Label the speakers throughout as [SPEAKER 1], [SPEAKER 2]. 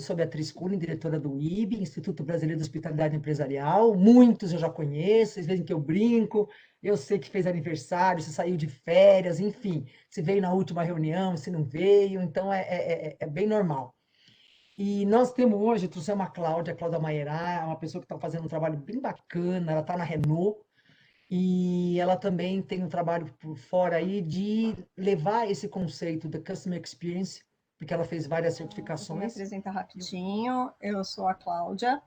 [SPEAKER 1] sou Beatriz Kuhn, diretora do IB, Instituto Brasileiro de Hospitalidade Empresarial. Muitos eu já conheço, vocês veem que eu brinco, eu sei que fez aniversário, se saiu de férias, enfim, se veio na última reunião, se não veio, então é bem normal. E nós temos hoje, trouxemos a Cláudia Maierá, é uma pessoa que está fazendo um trabalho bem bacana, ela está na Renault, e ela também tem um trabalho por fora aí de levar esse conceito da Customer Experience, porque ela fez várias
[SPEAKER 2] Vou me
[SPEAKER 1] certificações.
[SPEAKER 2] apresentar rapidinho. Eu sou a Cláudia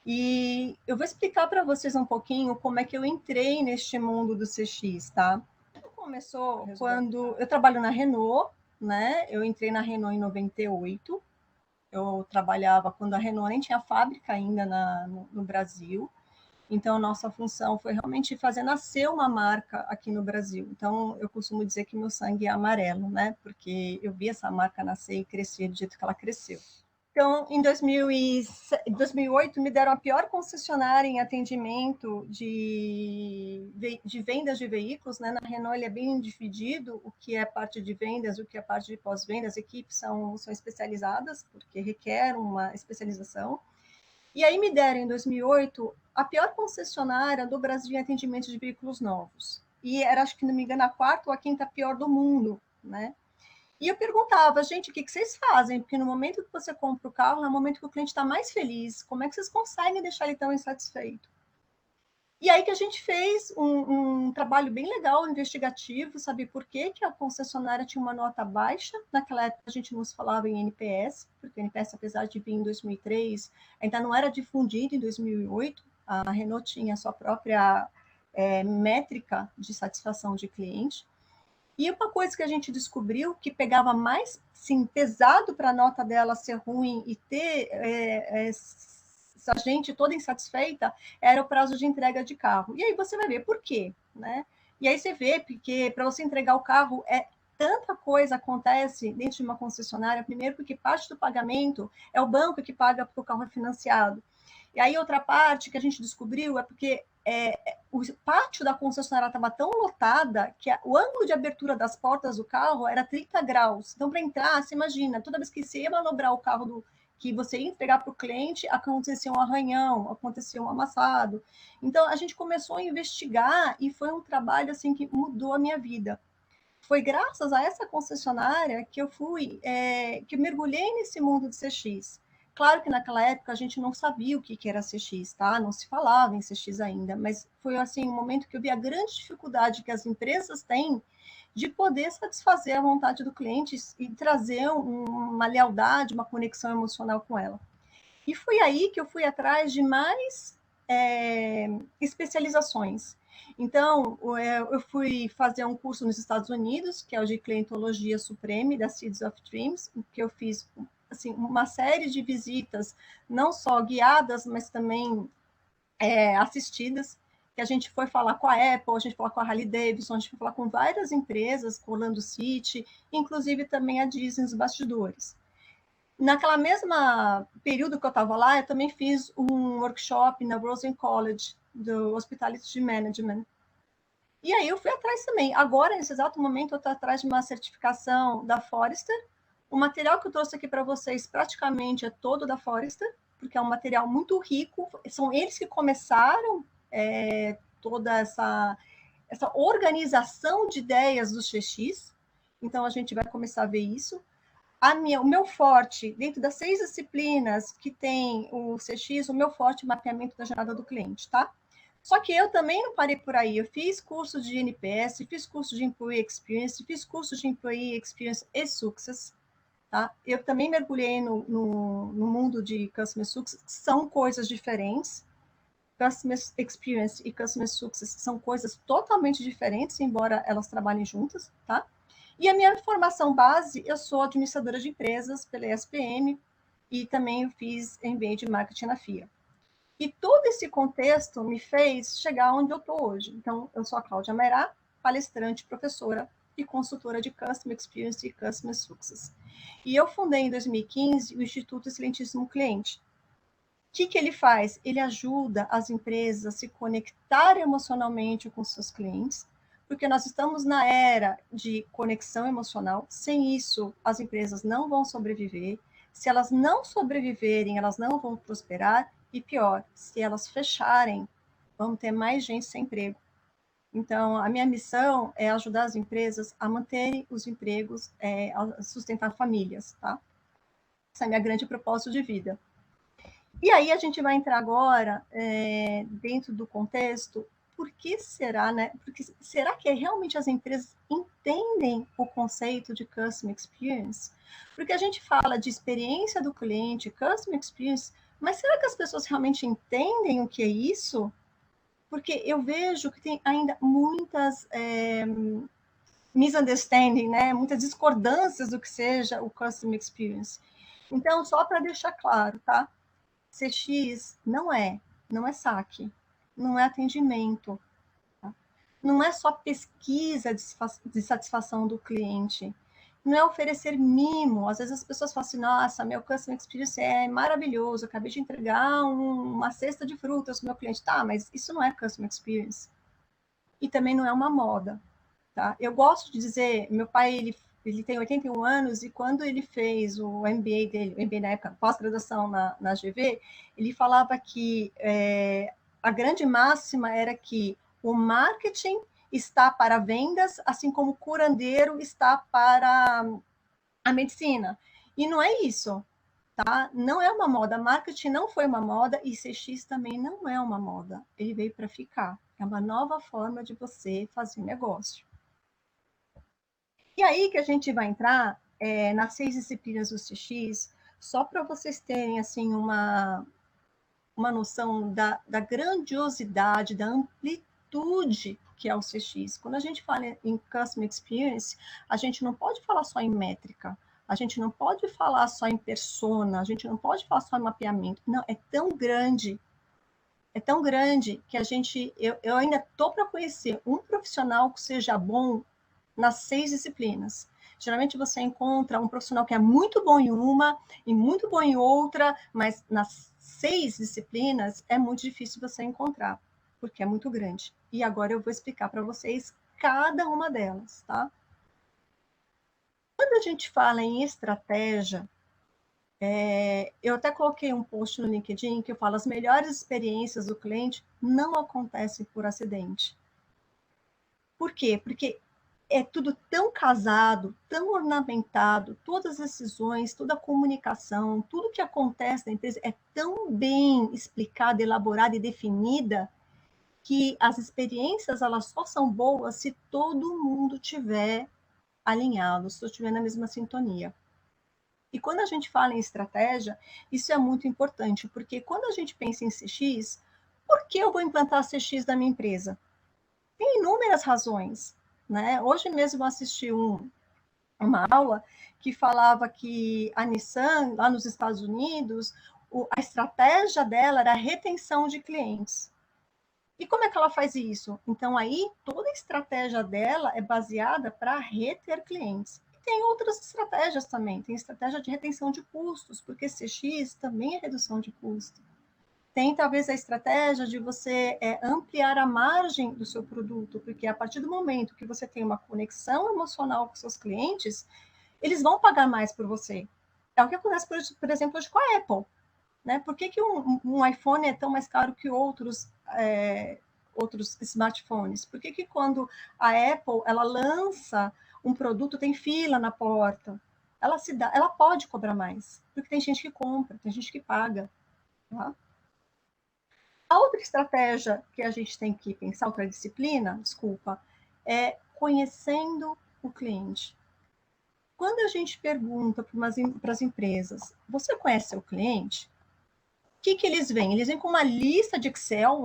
[SPEAKER 2] e eu vou explicar para vocês um pouquinho como é que eu entrei neste mundo do CX, tá? Tudo começou quando eu trabalho na Renault, né? Eu entrei na Renault em 98. Eu trabalhava quando a Renault nem tinha fábrica ainda no Brasil. Então, nossa função foi realmente fazer nascer uma marca aqui no Brasil. Então, eu costumo dizer que meu sangue é amarelo, né? Porque eu vi essa marca nascer e crescer do jeito que ela cresceu. Então, em 2008, me deram a pior concessionária em atendimento de vendas de veículos, né? Na Renault, ele é bem dividido, o que é parte de vendas, o que é parte de pós-vendas. As equipes são especializadas, porque requer uma especialização. E aí me deram, em 2008, a pior concessionária do Brasil em atendimento de veículos novos. E era, acho que não me engano, a quarta ou a quinta pior do mundo, né? E eu perguntava, gente, o que vocês fazem? Porque no momento que você compra o carro, é o momento que o cliente está mais feliz. Como é que vocês conseguem deixar ele tão insatisfeito? E aí que a gente fez um trabalho bem legal, investigativo, saber por que a concessionária tinha uma nota baixa. Naquela época a gente não se falava em NPS, porque o NPS, apesar de vir em 2003, ainda não era difundido em 2008. A Renault tinha a sua própria métrica de satisfação de cliente. E uma coisa que a gente descobriu que pegava mais, sim, pesado para a nota dela ser ruim e ter essa gente toda insatisfeita, era o prazo de entrega de carro. E aí você vai ver por quê, né? E aí você vê porque para você entregar o carro tanta coisa acontece dentro de uma concessionária. Primeiro, porque parte do pagamento é o banco que paga porque o carro é financiado. E aí outra parte que a gente descobriu é porque o pátio da concessionária estava tão lotada que o ângulo de abertura das portas do carro era 30 graus. Então, para entrar, você imagina, toda vez que você ia manobrar o carro que você ia entregar para o cliente, acontecia um arranhão, acontecia um amassado. Então, a gente começou a investigar e foi um trabalho assim que mudou a minha vida. Foi graças a essa concessionária que eu que eu mergulhei nesse mundo de CX. Claro que naquela época a gente não sabia o que era CX, tá? Não se falava em CX ainda, mas foi assim um momento que eu vi a grande dificuldade que as empresas têm de poder satisfazer a vontade do cliente e trazer uma lealdade, uma conexão emocional com ela. E foi aí que eu fui atrás de mais especializações. Então, eu fui fazer um curso nos Estados Unidos, que é o de Clientologia Supreme, da Seeds of Dreams, que eu fiz assim, uma série de visitas, não só guiadas, mas também assistidas, que a gente foi falar com a Apple, a gente foi falar com a Harley Davidson, a gente foi falar com várias empresas, com Orlando City, inclusive também a Disney nos bastidores. Naquela mesma período que eu estava lá, eu também fiz um workshop na Rosen College, do Hospitality Management. E aí eu fui atrás também. Agora, nesse exato momento, eu estou atrás de uma certificação da Forrester. O material que eu trouxe aqui para vocês praticamente é todo da Forrester, porque é um material muito rico. São eles que começaram toda essa organização de ideias do CX. Então, a gente vai começar a ver isso. O meu forte, dentro das 6 disciplinas que tem o CX, o meu forte é o mapeamento da jornada do cliente, tá? Só que eu também não parei por aí. Eu fiz curso de NPS, fiz curso de Employee Experience, fiz curso de Employee Experience e Success, tá? Eu também mergulhei no mundo de Customer Success, são coisas diferentes. Customer Experience e Customer Success são coisas totalmente diferentes, embora elas trabalhem juntas, tá? E a minha formação base, eu sou administradora de empresas pela ESPM e também eu fiz MBA de marketing na FIA. E todo esse contexto me fez chegar onde eu estou hoje. Então, eu sou a Cláudia Maierá, palestrante, professora e consultora de Customer Experience e Customer Success. E eu fundei em 2015 o Instituto Excelentíssimo Cliente. O que ele faz? Ele ajuda as empresas a se conectar emocionalmente com seus clientes, porque nós estamos na era de conexão emocional. Sem isso, as empresas não vão sobreviver. Se elas não sobreviverem, elas não vão prosperar, e pior, se elas fecharem, vamos ter mais gente sem emprego. Então, a minha missão é ajudar as empresas a manterem os empregos, a sustentar famílias, tá? Essa é a minha grande propósito de vida. E aí a gente vai entrar agora dentro do contexto, por que será, né? Porque será que realmente as empresas entendem o conceito de Customer Experience? Porque a gente fala de experiência do cliente, Customer Experience, mas será que as pessoas realmente entendem o que é isso? Porque eu vejo que tem ainda muitas misunderstanding, né? Muitas discordâncias do que seja o Customer Experience. Então, só para deixar claro, tá? CX não é saque, não é atendimento, tá? Não é só pesquisa de satisfação do cliente, não é oferecer mimo. Às vezes as pessoas falam assim, nossa, meu customer experience é maravilhoso, acabei de entregar uma cesta de frutas para o meu cliente. Tá, mas isso não é customer experience. E também não é uma moda, tá? Eu gosto de dizer, meu pai, ele tem 81 anos, e quando ele fez o MBA dele, o MBA na época, pós-graduação na GV, ele falava que a grande máxima era que o marketing está para vendas, assim como o curandeiro está para a medicina. E não é isso, tá? Não é uma moda. Marketing não foi uma moda e CX também não é uma moda. Ele veio para ficar. É uma nova forma de você fazer negócio. E aí que a gente vai entrar nas 6 disciplinas do CX, só para vocês terem assim uma noção da grandiosidade, da amplitude que é o CX. Quando a gente fala em Customer Experience, a gente não pode falar só em métrica, a gente não pode falar só em persona, a gente não pode falar só em mapeamento. Não, é tão grande que eu ainda estou para conhecer um profissional que seja bom nas 6 disciplinas. Geralmente você encontra um profissional que é muito bom em uma e muito bom em outra, mas nas 6 disciplinas é muito difícil você encontrar, porque é muito grande. E agora eu vou explicar para vocês cada uma delas, tá? Quando a gente fala em estratégia, eu até coloquei um post no LinkedIn que eu falo: as melhores experiências do cliente não acontecem por acidente. Por quê? Porque é tudo tão casado, tão ornamentado, todas as decisões, toda a comunicação, tudo que acontece na empresa é tão bem explicada, elaborada e definida, que as experiências elas só são boas se todo mundo tiver alinhado, se estiver na mesma sintonia. E quando a gente fala em estratégia, isso é muito importante, porque quando a gente pensa em CX, por que eu vou implantar CX na minha empresa? Tem inúmeras razões, né? Hoje mesmo eu assisti uma aula que falava que a Nissan, lá nos Estados Unidos, a estratégia dela era a retenção de clientes. E como é que ela faz isso? Então, aí, toda a estratégia dela é baseada para reter clientes. E tem outras estratégias também. Tem estratégia de retenção de custos, porque CX também é redução de custo. Tem talvez a estratégia de você ampliar a margem do seu produto, porque a partir do momento que você tem uma conexão emocional com seus clientes, eles vão pagar mais por você. É o que acontece, por exemplo, hoje com a Apple. Né? Por que um iPhone é tão mais caro que outros smartphones? Por que quando a Apple ela lança um produto, tem fila na porta? Ela pode cobrar mais, porque tem gente que compra, tem gente que paga. Tá? A outra estratégia que a gente tem que pensar, outra disciplina, desculpa, é conhecendo o cliente. Quando a gente pergunta para as empresas, você conhece seu cliente? O que eles vêm? Eles vêm com uma lista de Excel,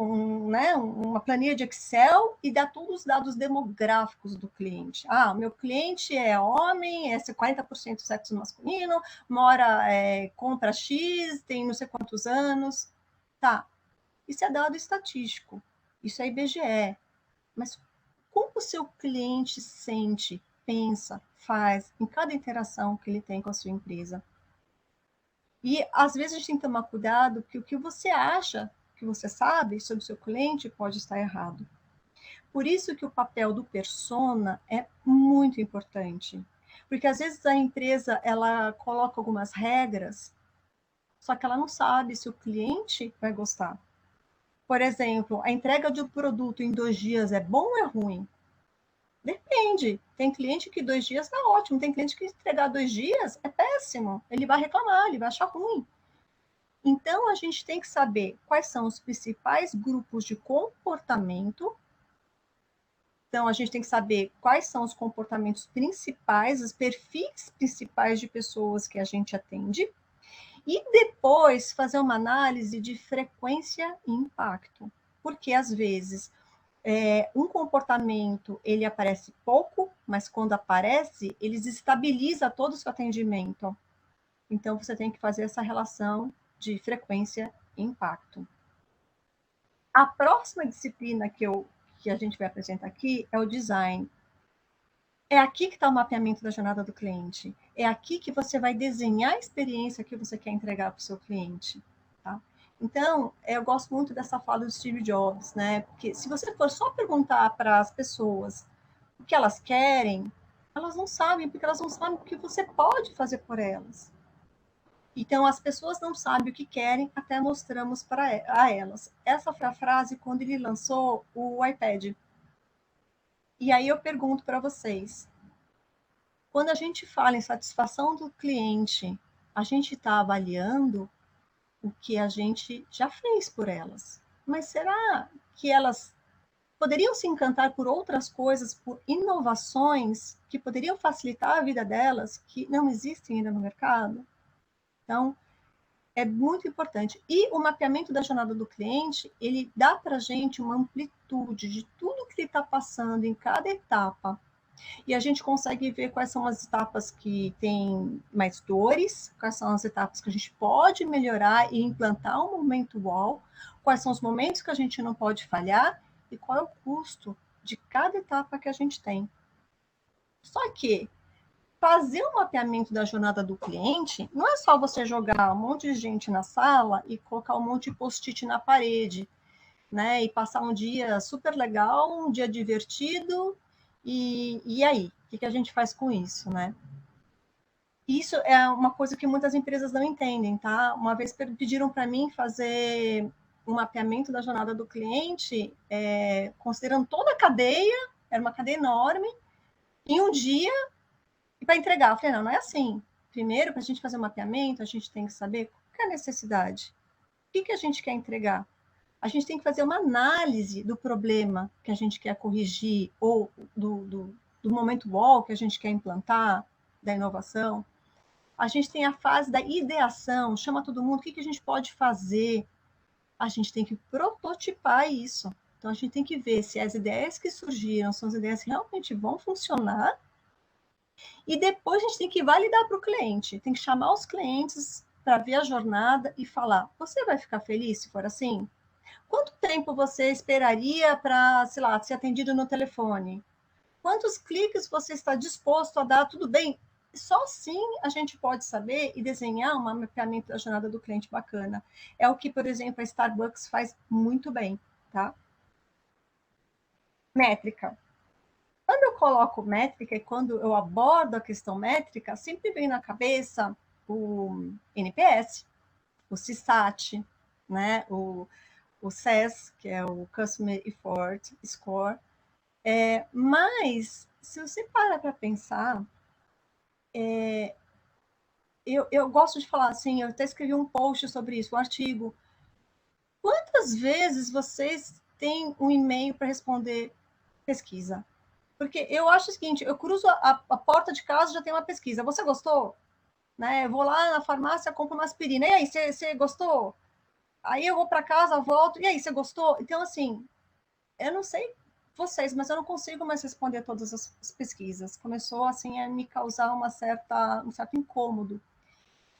[SPEAKER 2] né, uma planilha de Excel e dá todos os dados demográficos do cliente. Ah, meu cliente é homem, é 40% sexo masculino, compra X, tem não sei quantos anos. Tá, isso é dado estatístico, isso é IBGE. Mas como o seu cliente sente, pensa, faz em cada interação que ele tem com a sua empresa? E às vezes a gente tem que tomar cuidado, porque o que você acha que você sabe sobre o seu cliente pode estar errado. Por isso que o papel do persona é muito importante. Porque às vezes a empresa, ela coloca algumas regras, só que ela não sabe se o cliente vai gostar. Por exemplo, a entrega de um produto em 2 dias é bom ou é ruim? Depende. Tem cliente que 2 dias está ótimo, tem cliente que entregar 2 dias é péssimo. Ele vai reclamar, ele vai achar ruim. Então, a gente tem que saber quais são os principais grupos de comportamento. Então, a gente tem que saber quais são os comportamentos principais, os perfis principais de pessoas que a gente atende. E depois fazer uma análise de frequência e impacto. Porque, às vezes, um comportamento, ele aparece pouco, mas quando aparece, ele desestabiliza todo o seu atendimento. Então, você tem que fazer essa relação de frequência e impacto. A próxima disciplina que a gente vai apresentar aqui é o design. É aqui que está o mapeamento da jornada do cliente. É aqui que você vai desenhar a experiência que você quer entregar para o seu cliente. Tá? Então, eu gosto muito dessa fala do Steve Jobs, né? Porque se você for só perguntar para as pessoas o que elas querem, elas não sabem, porque elas não sabem o que você pode fazer por elas. Então, as pessoas não sabem o que querem até mostramos a elas. Essa foi a frase quando ele lançou o iPad. E aí eu pergunto para vocês, quando a gente fala em satisfação do cliente, a gente está avaliando o que a gente já fez por elas. Mas será que elas poderiam se encantar por outras coisas, por inovações que poderiam facilitar a vida delas, que não existem ainda no mercado? Então, é muito importante. E o mapeamento da jornada do cliente, ele dá para a gente uma amplitude de tudo que ele está passando em cada etapa. E a gente consegue ver quais são as etapas que têm mais dores, quais são as etapas que a gente pode melhorar e implantar um momento UOL, quais são os momentos que a gente não pode falhar e qual é o custo de cada etapa que a gente tem. Só que fazer o mapeamento da jornada do cliente não é só você jogar um monte de gente na sala e colocar um monte de post-it na parede, né? E passar um dia super legal, um dia divertido, e aí? O que a gente faz com isso, né? Isso é uma coisa que muitas empresas não entendem, tá? Uma vez pediram para mim fazer um mapeamento da jornada do cliente, considerando toda a cadeia, era uma cadeia enorme, em um dia, e para entregar. Eu falei, não, não é assim. Primeiro, para a gente fazer o mapeamento, a gente tem que saber qual é a necessidade. O que a gente quer entregar? A gente tem que fazer uma análise do problema que a gente quer corrigir, ou do momento wall que a gente quer implantar, da inovação. A gente tem a fase da ideação, chama todo mundo, o que a gente pode fazer? A gente tem que prototipar isso. Então, a gente tem que ver se as ideias que surgiram são as ideias que realmente vão funcionar. E depois a gente tem que validar para o cliente. Tem que chamar os clientes para ver a jornada e falar: você vai ficar feliz se for assim? Quanto tempo você esperaria para, sei lá, ser atendido no telefone? Quantos cliques você está disposto a dar? Tudo bem? Só assim a gente pode saber e desenhar um mapeamento da jornada do cliente bacana. É o que, por exemplo, a Starbucks faz muito bem, tá? Métrica. Quando eu coloco métrica e quando eu abordo a questão métrica, sempre vem na cabeça o NPS, o CSAT, né? O CES, que é o Customer Effort Score. Mas, se você para pensar, eu gosto de falar assim, eu até escrevi um post sobre isso, um artigo. Quantas vezes vocês têm um e-mail para responder pesquisa? Porque eu acho o seguinte, eu cruzo a porta de casa, já tem uma pesquisa. Você gostou? Né? Eu vou lá na farmácia, compro uma aspirina. E aí, você gostou? Aí eu vou para casa, volto. E aí, você gostou? Então, assim, eu não sei vocês, mas eu não consigo mais responder todas as pesquisas. Começou, assim, a me causar um certo incômodo.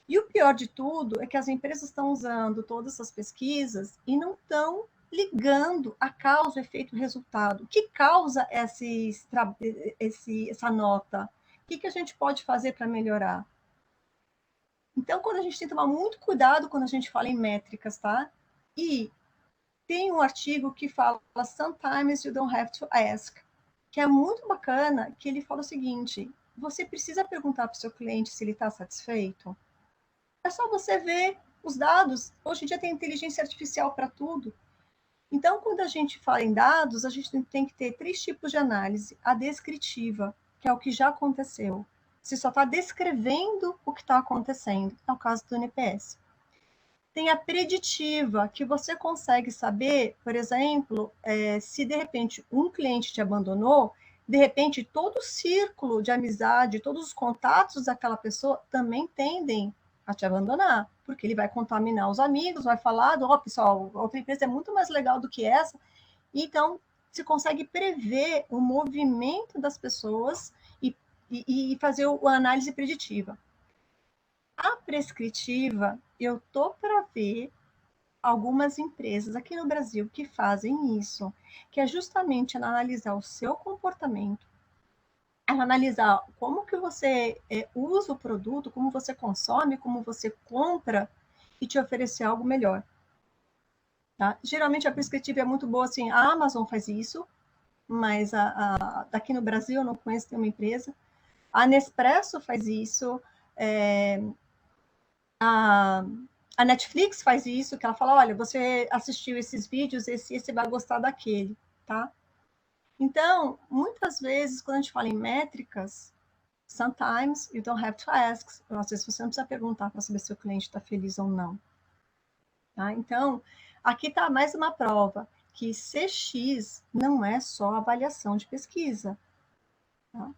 [SPEAKER 2] E o pior de tudo é que as empresas estão usando todas essas pesquisas e não estão ligando a causa, efeito, resultado. O que causa essa nota? O que a gente pode fazer para melhorar? Então, quando a gente tem que tomar muito cuidado quando a gente fala em métricas, tá? E tem um artigo que fala Sometimes you don't have to ask, que é muito bacana, que ele fala o seguinte, você precisa perguntar para o seu cliente se ele está satisfeito? É só você ver os dados. Hoje em dia tem inteligência artificial para tudo. Então, quando a gente fala em dados, a gente tem que ter 3 tipos de análise. A descritiva, que é o que já aconteceu. Você só está descrevendo o que está acontecendo. É o caso do NPS. Tem a preditiva, que você consegue saber, por exemplo, se de repente um cliente te abandonou, de repente todo o círculo de amizade, todos os contatos daquela pessoa também tendem a te abandonar, porque ele vai contaminar os amigos, vai falar, ó, pessoal, a outra empresa é muito mais legal do que essa. Então, se consegue prever o movimento das pessoas e fazer a análise preditiva. A prescritiva, eu tô para ver algumas empresas aqui no Brasil que fazem isso, que é justamente analisar o seu comportamento, analisar como que você usa o produto, como você consome, como você compra e te oferecer algo melhor. Tá? Geralmente a prescritiva é muito boa, assim, a Amazon faz isso, mas daqui no Brasil eu não conheço nenhuma empresa. A Nespresso faz isso, a Netflix faz isso, que ela fala, olha, você assistiu esses vídeos, esse vai gostar daquele, tá? Então, muitas vezes, quando a gente fala em métricas, sometimes you don't have to ask. Às vezes você não precisa perguntar para saber se o cliente está feliz ou não. Tá? Então, aqui está mais uma prova que CX não é só avaliação de pesquisa. Tá?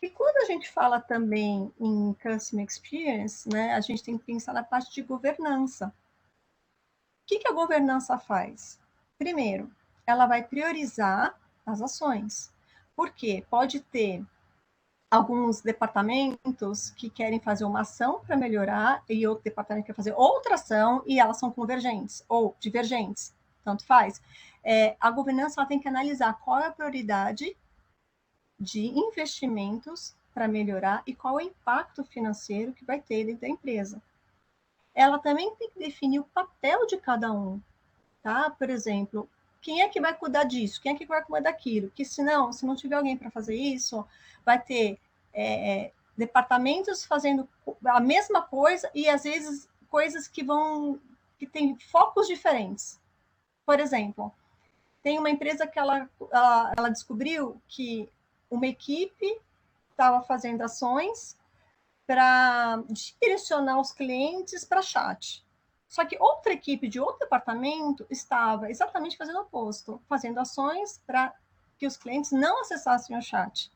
[SPEAKER 2] E quando a gente fala também em Customer Experience, né, a gente tem que pensar na parte de governança. O que a governança faz? Primeiro, ela vai priorizar as ações. Por quê? Pode ter alguns departamentos que querem fazer uma ação para melhorar e outro departamento quer fazer outra ação e elas são convergentes ou divergentes, tanto faz. A governança ela tem que analisar qual é a prioridade de investimentos para melhorar e qual é o impacto financeiro que vai ter dentro da empresa. Ela também tem que definir o papel de cada um, tá? Por exemplo, quem é que vai cuidar disso? Quem é que vai cuidar daquilo? Que se não tiver alguém para fazer isso, vai ter departamentos fazendo a mesma coisa e às vezes coisas que têm focos diferentes. Por exemplo, tem uma empresa que ela descobriu que uma equipe estava fazendo ações para direcionar os clientes para chat. Só que outra equipe de outro departamento estava exatamente fazendo o oposto, fazendo ações para que os clientes não acessassem o chat.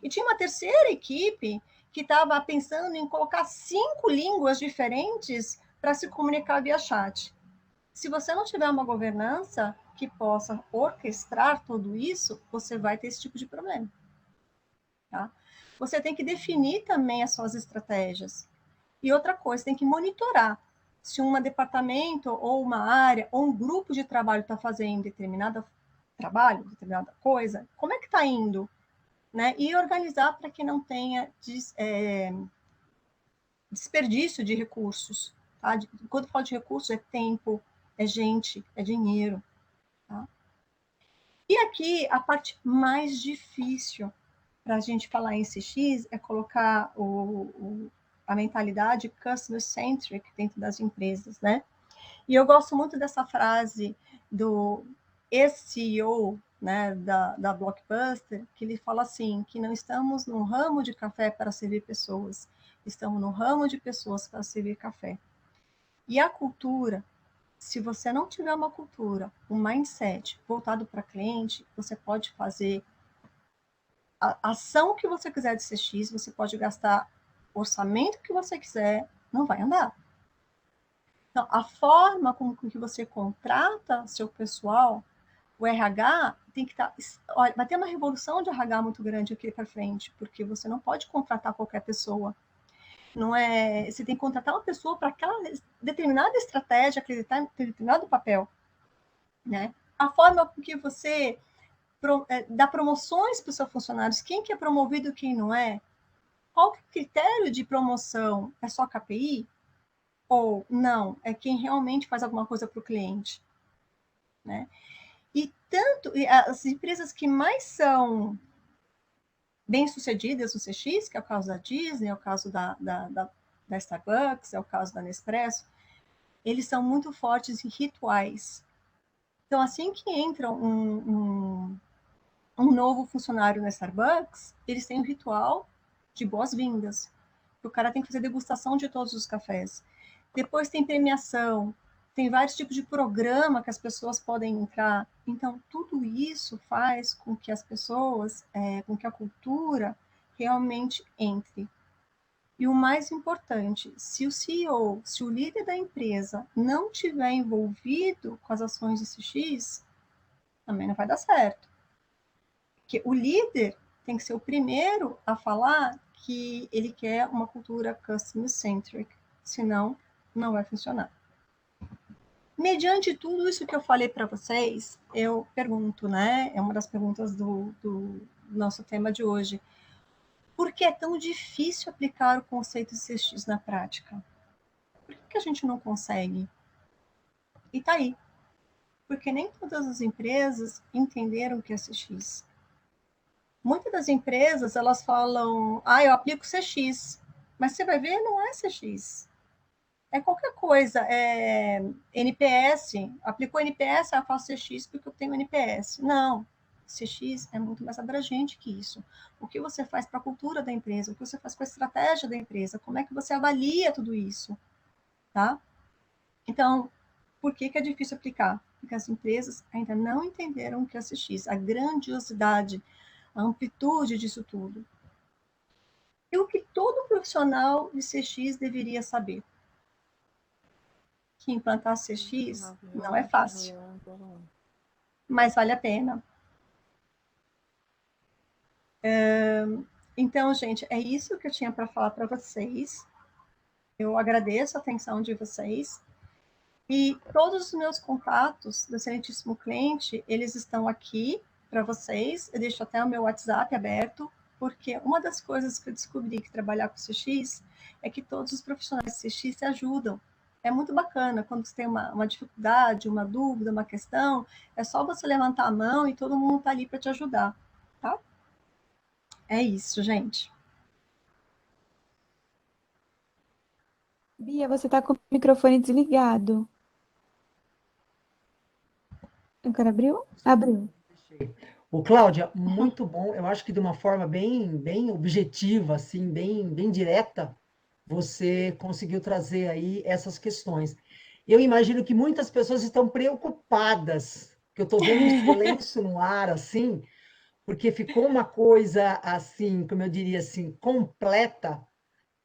[SPEAKER 2] E tinha uma terceira equipe que estava pensando em colocar 5 línguas diferentes para se comunicar via chat. Se você não tiver uma governança que possa orquestrar tudo isso, você vai ter esse tipo de problema. Tá? Você tem que definir também as suas estratégias. E outra coisa, tem que monitorar se um departamento ou uma área ou um grupo de trabalho está fazendo determinado trabalho, determinada coisa, como é que está indo? Né? E organizar para que não tenha desperdício de recursos. Tá? Quando eu falo de recursos, é tempo, é gente, é dinheiro. Tá? E aqui, a parte mais difícil para a gente falar em CX é colocar a mentalidade customer-centric dentro das empresas, né? E eu gosto muito dessa frase do ex-CEO, né, da Blockbuster, que ele fala assim, que não estamos no ramo de café para servir pessoas, estamos no ramo de pessoas para servir café. E a cultura, se você não tiver uma cultura, um mindset voltado para cliente, você pode fazer a ação que você quiser de CX, você pode gastar o orçamento que você quiser, não vai andar. Então, a forma com que você contrata seu pessoal, o RH, tem que estar... Olha, vai ter uma revolução de RH muito grande aqui para frente, porque você não pode contratar qualquer pessoa. Não é, você tem que contratar uma pessoa para aquela determinada estratégia, aquele determinado papel. Né? A forma com que você dá promoções para os seus funcionários, quem que é promovido e quem não é, qual que é o critério de promoção? É só KPI? Ou não, é quem realmente faz alguma coisa para o cliente? Né? E as empresas que mais são bem-sucedidas no CX, que é o caso da Disney, é o caso da Starbucks, é o caso da Nespresso, eles são muito fortes em rituais. Então, assim que entra um novo funcionário na Starbucks, eles têm um ritual de boas-vindas. O cara tem que fazer degustação de todos os cafés. Depois tem premiação, tem vários tipos de programa que as pessoas podem entrar. Então, tudo isso faz com que as pessoas, com que a cultura realmente entre. E o mais importante, se o CEO, se o líder da empresa não tiver envolvido com as ações de CX, também não vai dar certo. Porque o líder tem que ser o primeiro a falar que ele quer uma cultura customer-centric, senão não vai funcionar. Mediante tudo isso que eu falei para vocês, eu pergunto, né? É uma das perguntas do nosso tema de hoje. Por que é tão difícil aplicar o conceito de CX na prática? Por que a gente não consegue? E tá aí. Porque nem todas as empresas entenderam o que é CX. Muitas das empresas, elas falam, eu aplico CX. Mas você vai ver, não é CX. É qualquer coisa. É NPS. Aplicou NPS, eu faço CX porque eu tenho NPS. Não. CX é muito mais abrangente que isso. O que você faz para a cultura da empresa, o que você faz com a estratégia da empresa, como é que você avalia tudo isso, tá? Então, por que é difícil aplicar? Porque as empresas ainda não entenderam o que é CX, a grandiosidade, a amplitude disso tudo. E o que todo profissional de CX deveria saber? Que implantar CX não é fácil, mas vale a pena. Então, gente, é isso que eu tinha para falar para vocês. Eu agradeço a atenção de vocês. E todos os meus contatos do excelentíssimo cliente, eles estão aqui para vocês. Eu deixo até o meu WhatsApp aberto, porque uma das coisas que eu descobri que trabalhar com CX é que todos os profissionais de CX se ajudam. É muito bacana quando você tem uma dificuldade, uma dúvida, uma questão, é só você levantar a mão e todo mundo está ali para te ajudar, tá? É isso, gente.
[SPEAKER 3] Bia, você tá com o microfone desligado. Agora abriu? Abriu.
[SPEAKER 1] Ô, Cláudia, muito bom. Eu acho que de uma forma bem objetiva, assim, bem direta, você conseguiu trazer aí essas questões. Eu imagino que muitas pessoas estão preocupadas, que eu estou vendo um silêncio no ar, assim, porque ficou uma coisa, assim, como eu diria assim, completa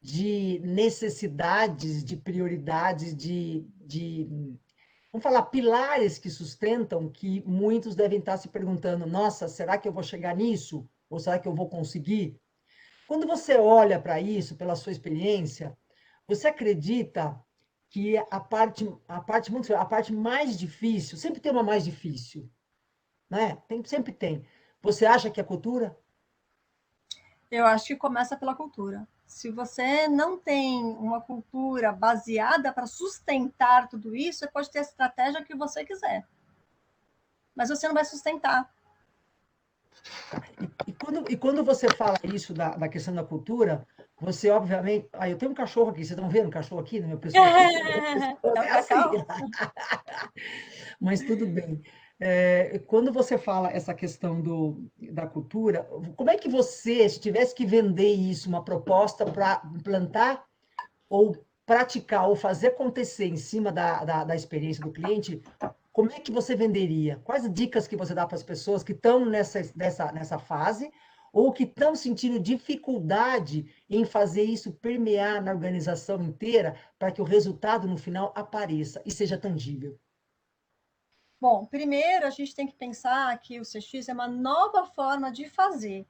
[SPEAKER 1] de necessidades, de prioridades, vamos falar, pilares que sustentam, que muitos devem estar se perguntando: nossa, será que eu vou chegar nisso? Ou será que eu vou conseguir? Quando você olha para isso, pela sua experiência, você acredita que a parte mais difícil, sempre tem uma mais difícil, né? Sempre tem. Você acha que é a cultura?
[SPEAKER 2] Eu acho que começa pela cultura. Se você não tem uma cultura baseada para sustentar tudo isso, você pode ter a estratégia que você quiser, mas você não vai sustentar.
[SPEAKER 1] E quando você fala isso da questão da cultura, você obviamente. Ah, eu tenho um cachorro aqui, vocês estão vendo o cachorro aqui no meu pescoço?
[SPEAKER 2] É o
[SPEAKER 1] É assim.
[SPEAKER 2] cacau?
[SPEAKER 1] Mas tudo bem. Quando você fala essa questão da cultura, como é que você, se tivesse que vender isso, uma proposta para implantar ou praticar ou fazer acontecer em cima da experiência do cliente, como é que você venderia? Quais dicas que você dá para as pessoas que estão nessa fase ou que estão sentindo dificuldade em fazer isso permear na organização inteira para que o resultado no final apareça e seja tangível?
[SPEAKER 2] Bom, primeiro a gente tem que pensar que o CX é uma nova forma de fazer,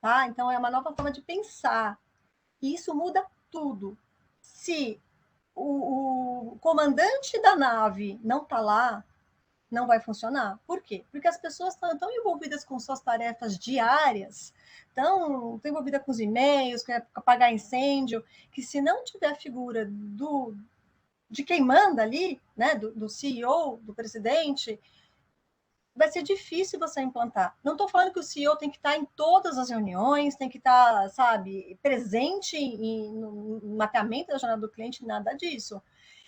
[SPEAKER 2] tá? Então é uma nova forma de pensar. E isso muda tudo. Se o comandante da nave não está lá, não vai funcionar. Por quê? Porque as pessoas estão tão envolvidas com suas tarefas diárias, tão envolvidas com os e-mails, com apagar incêndio, que se não tiver a figura de quem manda ali, né, do CEO, do presidente, vai ser difícil você implantar. Não estou falando que o CEO tem que estar em todas as reuniões, tem que estar, sabe, presente no mapeamento da jornada do cliente, nada disso.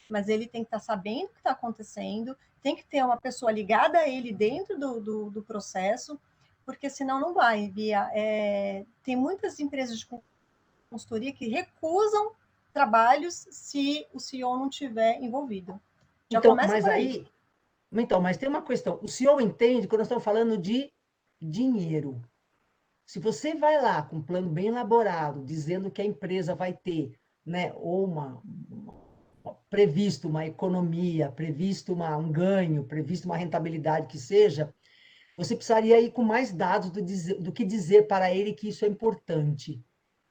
[SPEAKER 2] Mas ele tem que estar sabendo o que está acontecendo, tem que ter uma pessoa ligada a ele dentro do processo, porque senão não vai, Bia. Tem muitas empresas de consultoria que recusam trabalhos se o CEO não estiver envolvido. Já
[SPEAKER 1] Então,
[SPEAKER 2] começa
[SPEAKER 1] mas
[SPEAKER 2] por aí.
[SPEAKER 1] aí, então, mas tem uma questão. O senhor entende quando nós estamos falando de dinheiro. Se você vai lá com um plano bem elaborado, dizendo que a empresa vai ter, né, ou previsto uma economia, previsto um ganho, previsto uma rentabilidade que seja, você precisaria ir com mais dados do que dizer para ele que isso é importante.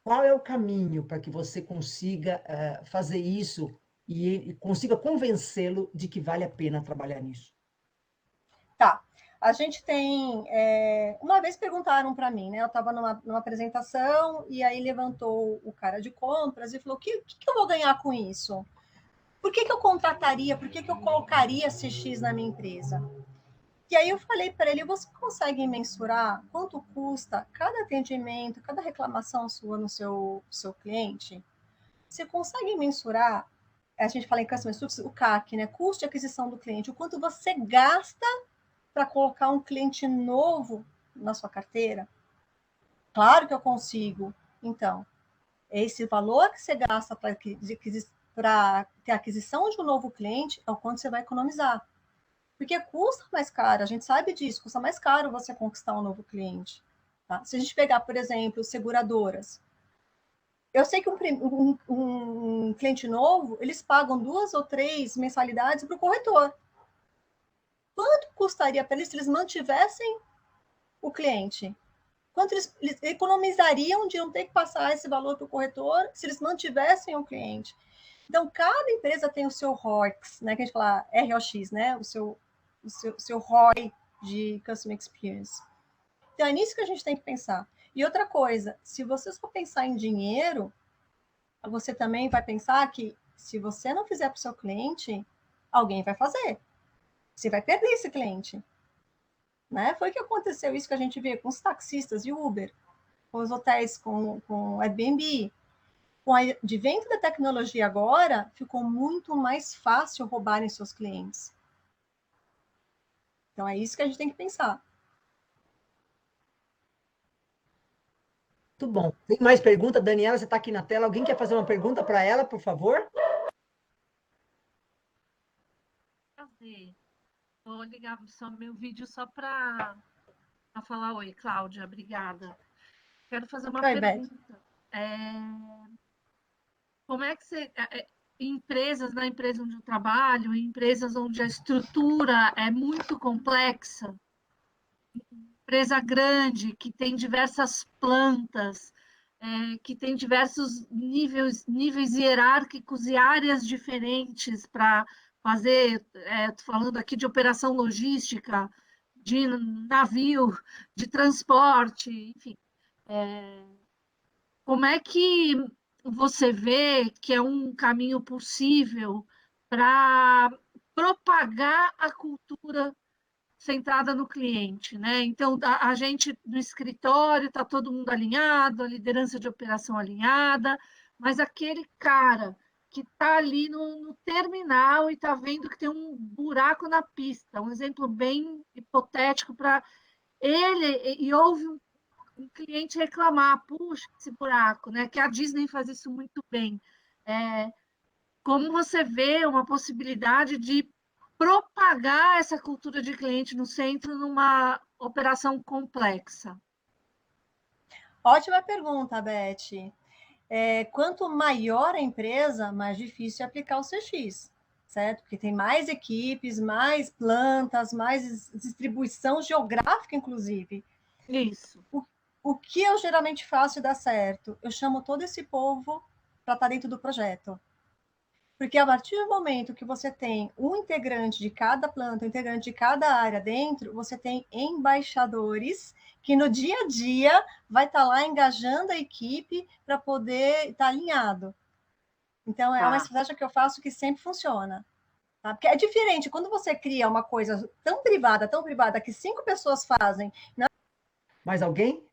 [SPEAKER 1] Qual é o caminho para que você consiga fazer isso e consiga convencê-lo de que vale a pena trabalhar nisso?
[SPEAKER 2] Tá. A gente tem. Uma vez perguntaram para mim, né? Eu estava numa apresentação e aí levantou o cara de compras e falou: o que eu vou ganhar com isso? Por que eu contrataria? Por que eu colocaria CX na minha empresa? E aí eu falei para ele: você consegue mensurar quanto custa cada atendimento, cada reclamação sua no seu cliente? Você consegue mensurar? A gente fala em Customer Success, o CAC, né? Custo de aquisição do cliente, o quanto você gasta para colocar um cliente novo na sua carteira? Claro que eu consigo. Então, esse valor que você gasta para ter a aquisição de um novo cliente é o quanto você vai economizar. Porque custa mais caro, a gente sabe disso, custa mais caro você conquistar um novo cliente. Tá? Se a gente pegar, por exemplo, seguradoras, eu sei que um cliente novo, eles pagam 2 ou 3 mensalidades para o corretor. Quanto custaria para eles se eles mantivessem o cliente? Quanto eles economizariam de não ter que passar esse valor para o corretor se eles mantivessem o cliente? Então, cada empresa tem o seu ROX, né, que a gente fala ROX, né, o seu ROI de Customer Experience. Então, é nisso que a gente tem que pensar. E outra coisa, se você só pensar em dinheiro, você também vai pensar que se você não fizer para o seu cliente, alguém vai fazer. Você vai perder esse cliente. Né? Foi o que aconteceu isso que a gente vê com os taxistas e Uber, com os hotéis, com Airbnb. Com o advento da tecnologia agora, ficou muito mais fácil roubarem seus clientes. Então, é isso que a gente tem que pensar.
[SPEAKER 1] Muito bom. Tem mais pergunta? Daniela, você está aqui na tela. Alguém quer fazer uma pergunta para ela, por favor?
[SPEAKER 4] Prazer. Vou ligar só meu vídeo só para falar oi, Cláudia, obrigada. Quero fazer uma
[SPEAKER 2] Oi, Beth.
[SPEAKER 4] pergunta. Como é que você. Empresas, na empresa onde eu trabalho, empresas onde a estrutura é muito complexa, empresa grande, que tem diversas plantas, que tem diversos níveis hierárquicos e áreas diferentes para fazer, estou falando aqui de operação logística, de navio, de transporte, enfim. Como é que você vê que é um caminho possível para propagar a cultura centrada no cliente, né? Então, a gente no escritório está todo mundo alinhado, a liderança de operação alinhada, mas aquele cara que está ali no terminal e está vendo que tem um buraco na pista, um exemplo bem hipotético para ele, e houve um cliente reclamar, puxa, esse buraco, né? Que a Disney faz isso muito bem. Como você vê uma possibilidade de propagar essa cultura de cliente no centro numa operação complexa?
[SPEAKER 2] Ótima pergunta, Beth. Quanto maior a empresa, mais difícil é aplicar o CX, certo? Porque tem mais equipes, mais plantas, mais distribuição geográfica, inclusive.
[SPEAKER 4] Isso.
[SPEAKER 2] O que eu geralmente faço e dá certo? Eu chamo todo esse povo para estar dentro do projeto. Porque a partir do momento que você tem um integrante de cada planta, um integrante de cada área dentro, você tem embaixadores que no dia a dia vai estar lá engajando a equipe para poder estar alinhado. Então, é uma estratégia que eu faço que sempre funciona. Tá? Porque é diferente, quando você cria uma coisa tão privada, que 5 pessoas fazem.
[SPEAKER 1] Mais alguém?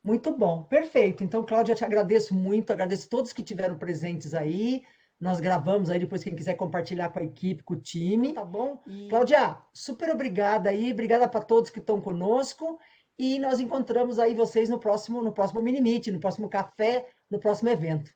[SPEAKER 1] Muito bom, perfeito. Então, Cláudia, eu te agradeço muito, agradeço todos que tiveram presentes aí. Nós gravamos aí, depois quem quiser compartilhar com a equipe, com o time, tá bom? Cláudia, super obrigada aí, obrigada para todos que estão conosco. E nós encontramos aí vocês no próximo Mini Meet, no próximo café, no próximo evento.